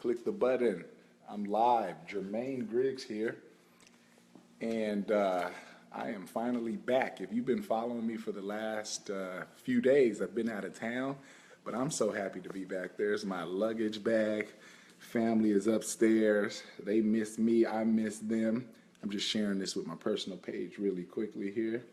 Click the button. I'm live. Jermaine Griggs here. And I am finally back. If you've been following me for the last few days, I've been out of town, but I'm so happy to be back. There's my luggage bag. Family is upstairs. They miss me. I miss them. I'm just sharing this with my personal page really quickly here.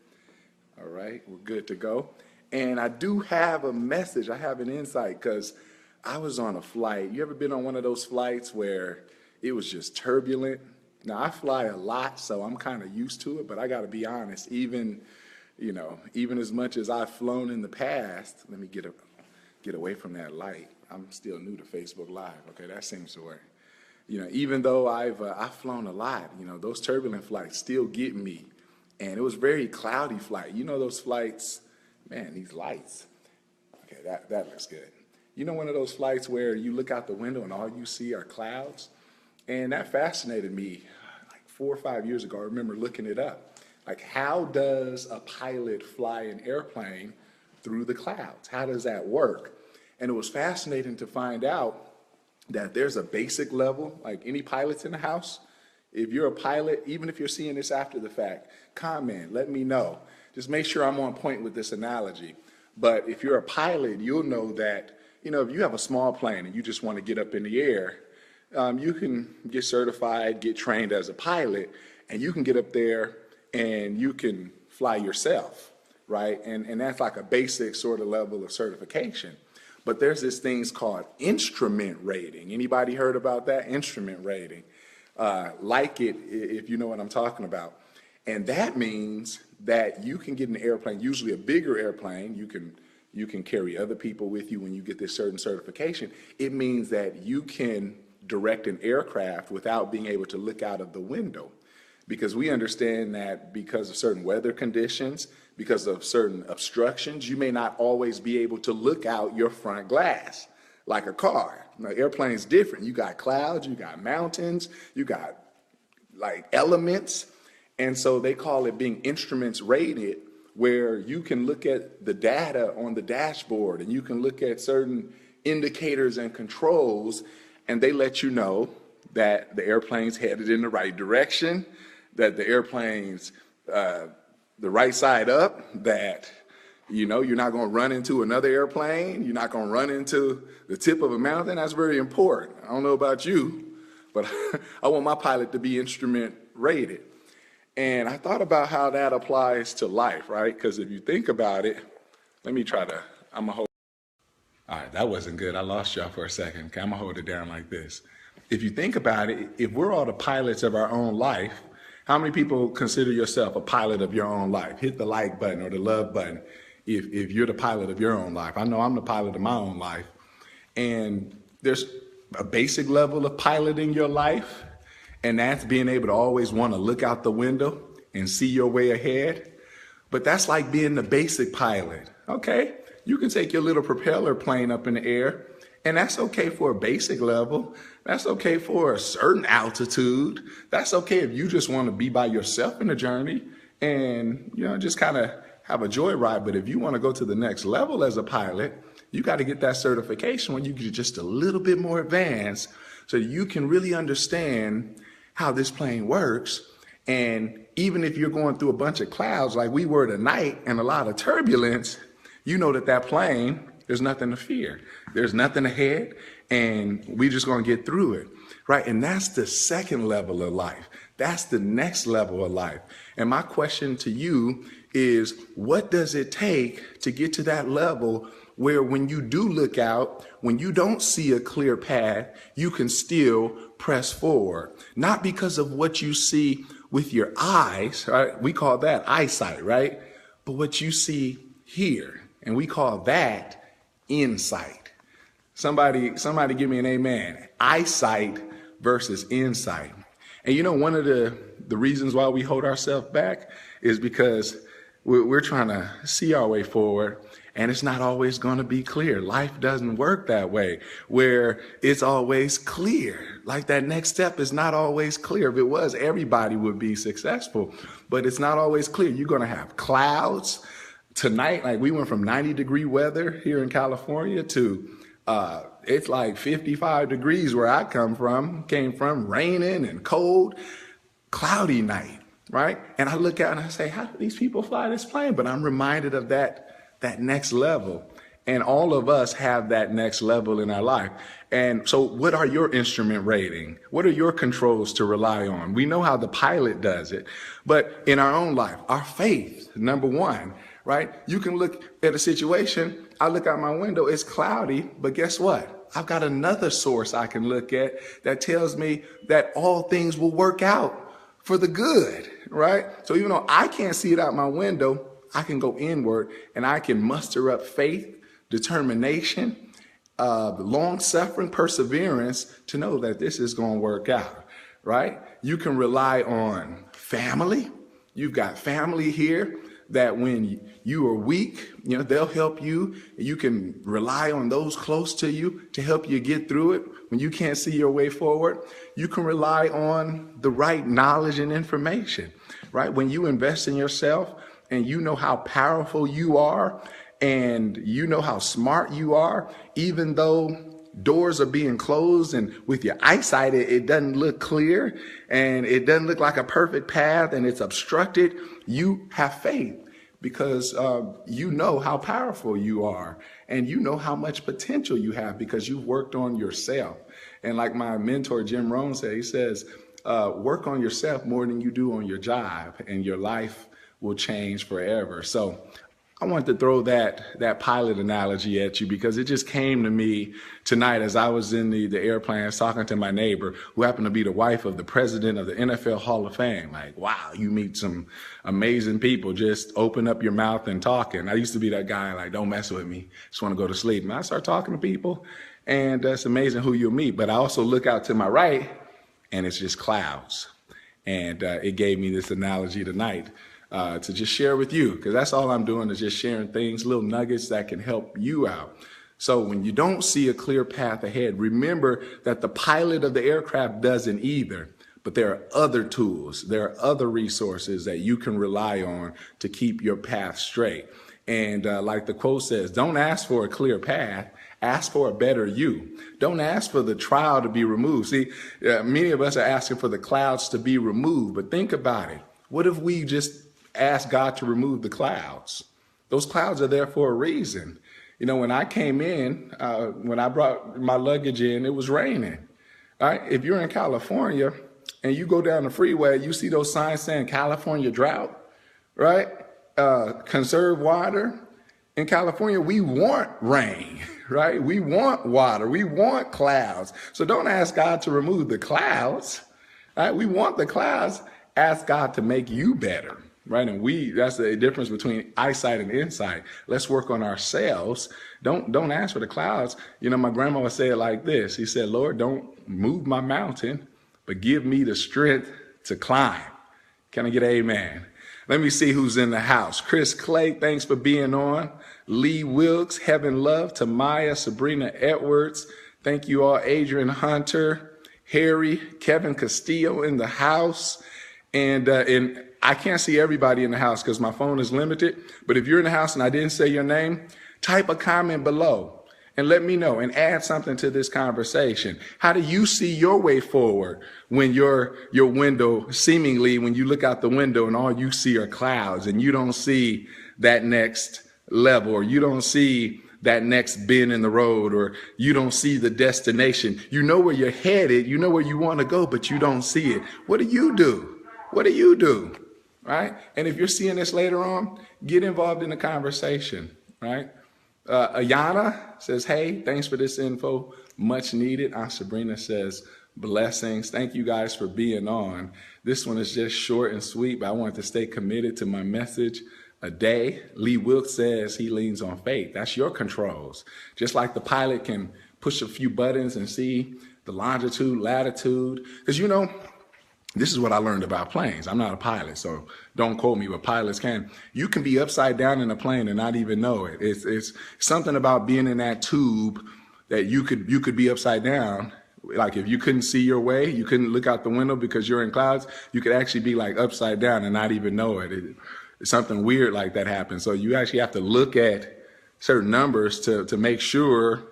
All right, we're good to go. And I do have a message. I have an insight because I was on a flight. You ever been on one of those flights where it was just turbulent? Now, I fly a lot, so I'm kind of used to it, but I got to be honest, even as much as I've flown in the past, let me get away from that light. I'm still new to Facebook Live. Okay, that seems to work. Even though I've flown a lot, those turbulent flights still get me. And it was a very cloudy flight. Those flights, man, these lights. Okay, that looks good. One of those flights where you look out the window and all you see are clouds? And that fascinated me like 4 or 5 years ago. I remember looking it up. Like, how does a pilot fly an airplane through the clouds? How does that work? And it was fascinating to find out that there's a basic level, like any pilots in the house. If you're a pilot, even if you're seeing this after the fact, comment, let me know. Just make sure I'm on point with this analogy. But if you're a pilot, you'll know that if you have a small plane and you just want to get up in the air, you can get certified, get trained as a pilot, and you can get up there and you can fly yourself, right? And that's like a basic sort of level of certification. But there's this things called instrument rating. Anybody heard about that? Instrument rating. Like it, if you know what I'm talking about. And that means that you can get an airplane, usually a bigger airplane. You can carry other people with you when you get this certain certification. It means that you can direct an aircraft without being able to look out of the window. Because we understand that because of certain weather conditions, because of certain obstructions, you may not always be able to look out your front glass like a car. Now, airplane's different. You got clouds, you got mountains, you got like elements. And so they call it being instruments rated, where you can look at the data on the dashboard and you can look at certain indicators and controls, and they let you know that the airplane's headed in the right direction, that the airplane's the right side up, that you're not going to run into another airplane, you're not going to run into the tip of a mountain. That's very important. I don't know about you, but I want my pilot to be instrument rated. And I thought about how that applies to life, right? Because if you think about it, I'm going to hold. All right, that wasn't good. I lost y'all for a second. Okay, I'm going to hold it down like this. If you think about it, if we're all the pilots of our own life, how many people consider yourself a pilot of your own life? Hit the like button or the love button if you're the pilot of your own life. I know I'm the pilot of my own life. And there's a basic level of piloting your life. And that's being able to always want to look out the window and see your way ahead. But that's like being the basic pilot. Okay, you can take your little propeller plane up in the air, and that's okay for a basic level. That's okay for a certain altitude. That's okay if you just want to be by yourself in the journey and, just kind of have a joyride. But if you want to go to the next level as a pilot, you got to get that certification when you get just a little bit more advanced so you can really understand how this plane works. And even if you're going through a bunch of clouds like we were tonight and a lot of turbulence, you know that plane, there's nothing to fear. There's nothing ahead, and we're just going to get through it, right? And that's the second level of life. That's the next level of life. And my question to you is, what does it take to get to that level where when you do look out, when you don't see a clear path, you can still press forward? Not because of what you see with your eyes, right? We call that eyesight, right? But what you see here, and we call that insight. Somebody give me an amen. Eyesight versus insight. And one of the reasons why we hold ourselves back is because we're trying to see our way forward. And it's not always going to be clear. Life doesn't work that way, where it's always clear. Like that next step is not always clear. If it was, everybody would be successful. But it's not always clear. You're going to have clouds. Tonight, like we went from 90-degree weather here in California to It's like 55 degrees where I came from, raining and cold, cloudy night, right? And I look out and I say, how do these people fly this plane? But I'm reminded of that next level. And all of us have that next level in our life. And so what are your instrument rating? What are your controls to rely on? We know how the pilot does it, but in our own life, our faith, number one, right? You can look at a situation. I look out my window, it's cloudy, but guess what? I've got another source I can look at that tells me that all things will work out for the good, right? So even though I can't see it out my window, I can go inward and I can muster up faith, determination, long-suffering perseverance to know that this is going to work out, right? You can rely on family. You've got family here that when you are weak, they'll help you. You can rely on those close to you to help you get through it when you can't see your way forward. You can rely on the right knowledge and information, right? When you invest in yourself and you know how powerful you are and you know how smart you are, even though doors are being closed and with your eyesight, it doesn't look clear and it doesn't look like a perfect path and it's obstructed, you have faith because you know how powerful you are and you know how much potential you have because you've worked on yourself. And like my mentor, Jim Rohn said, he says, work on yourself more than you do on your job and your life will change forever. So I wanted to throw that pilot analogy at you because it just came to me tonight as I was in the airplane talking to my neighbor who happened to be the wife of the president of the NFL Hall of Fame. Like, wow, you meet some amazing people. Just open up your mouth and talking. I used to be that guy, like, don't mess with me. Just want to go to sleep. And I start talking to people and it's amazing who you'll meet. But I also look out to my right and it's just clouds. And it gave me this analogy tonight. To just share with you, because that's all I'm doing is just sharing things, little nuggets that can help you out. So when you don't see a clear path ahead, remember that the pilot of the aircraft doesn't either, but there are other tools, there are other resources that you can rely on to keep your path straight. And like the quote says, don't ask for a clear path, ask for a better you. Don't ask for the trial to be removed. See, many of us are asking for the clouds to be removed, but think about it. What if we just ask God to remove the clouds? Those clouds are there for a reason. When I came in, when I brought my luggage in, it was raining. All right. If you're in California and you go down the freeway, you see those signs saying California drought, right? Conserve water. In California, we want rain, right? We want water. We want clouds. So don't ask God to remove the clouds. All right. We want the clouds. Ask God to make you better. Right. And that's the difference between eyesight and insight. Let's work on ourselves. Don't ask for the clouds. My grandma would say it like this. He said, Lord, don't move my mountain, but give me the strength to climb. Can I get an amen? Let me see who's in the house. Chris Clay, thanks for being on. Lee Wilkes, Heaven Love, Tamaya, Sabrina Edwards. Thank you all. Adrian Hunter, Harry, Kevin Castillo in the house. And I can't see everybody in the house because my phone is limited. But if you're in the house and I didn't say your name, type a comment below and let me know and add something to this conversation. How do you see your way forward when your window, seemingly when you look out the window and all you see are clouds and you don't see that next level or you don't see that next bend in the road or you don't see the destination? You know where you're headed, you know where you want to go, but you don't see it. What do you do? What do you do? Right? And if you're seeing this later on, get involved in the conversation, right? Ayana says, hey, thanks for this info. Much needed. Aunt Sabrina says, blessings. Thank you guys for being on. This one is just short and sweet, but I want to stay committed to my message a day. Lee Wilkes says he leans on faith. That's your controls. Just like the pilot can push a few buttons and see the longitude, latitude. Because this is what I learned about planes. I'm not a pilot, so don't quote me, but pilots can. You can be upside down in a plane and not even know it. It's something about being in that tube that you could be upside down. Like if you couldn't see your way, you couldn't look out the window because you're in clouds, you could actually be like upside down and not even know it. It's something weird like that happens. So you actually have to look at certain numbers to make sure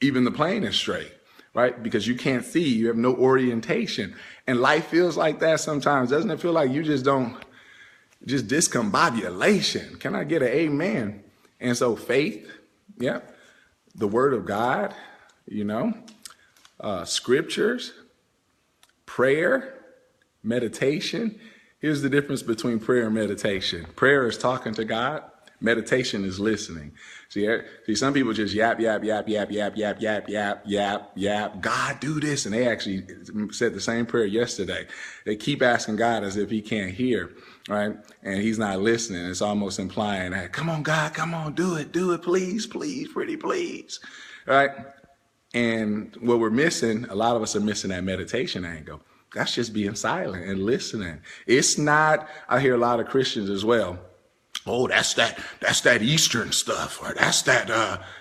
even the plane is straight, right? Because you can't see, you have no orientation. And life feels like that sometimes. Doesn't it feel like you just discombobulation? Can I get an amen? And so faith, yeah, the word of God, scriptures, prayer, meditation. Here's the difference between prayer and meditation. Prayer is talking to God. Meditation is listening. See, some people just yap, yap, yap, yap, yap, yap, yap, yap, yap, yap. God, do this. And they actually said the same prayer yesterday. They keep asking God as if he can't hear, right? And he's not listening. It's almost implying that, come on, God, come on, do it, please, please, pretty please, right? And what we're missing, a lot of us are missing that meditation angle. That's just being silent and listening. It's not, I hear a lot of Christians as well, oh, that's that Eastern stuff, or that's that,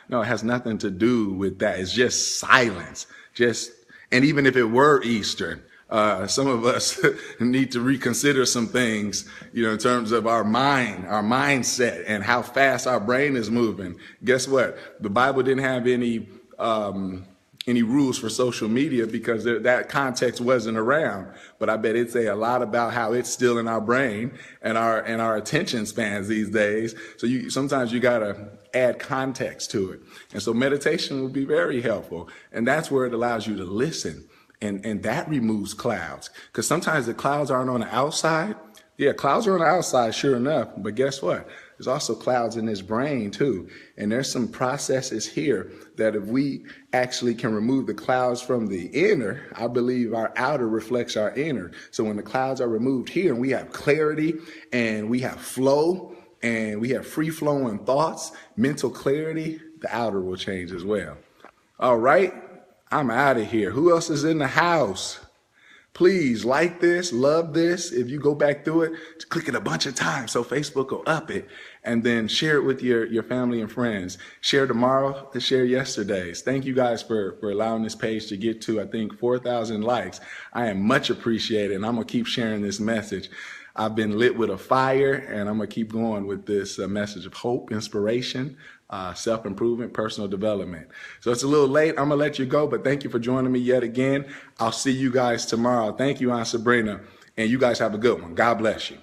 no, it has nothing to do with that. It's just silence. And even if it were Eastern, some of us need to reconsider some things, in terms of our mindset and how fast our brain is moving. Guess what? The Bible didn't have any rules for social media because that context wasn't around. But I bet it'd say a lot about how it's still in our brain and our attention spans these days. So sometimes you gotta add context to it. And so meditation will be very helpful. And that's where it allows you to listen. And that removes clouds. Because sometimes the clouds aren't on the outside. Yeah, clouds are on the outside, sure enough. But guess what? There's also clouds in his brain too. And there's some processes here that if we actually can remove the clouds from the inner, I believe our outer reflects our inner. So when the clouds are removed here and we have clarity and we have flow and we have free flowing thoughts, mental clarity, the outer will change as well. All right, I'm out of here. Who else is in the house? Please like this, love this. If you go back through it, click it a bunch of times so Facebook will up it. And then share it with your family and friends. Share tomorrow to share yesterday's. Thank you guys for allowing this page to get to, I think, 4,000 likes. I am much appreciated, and I'm going to keep sharing this message. I've been lit with a fire, and I'm going to keep going with this message of hope, inspiration, self-improvement, personal development. So it's a little late. I'm going to let you go, but thank you for joining me yet again. I'll see you guys tomorrow. Thank you, Aunt Sabrina, and you guys have a good one. God bless you.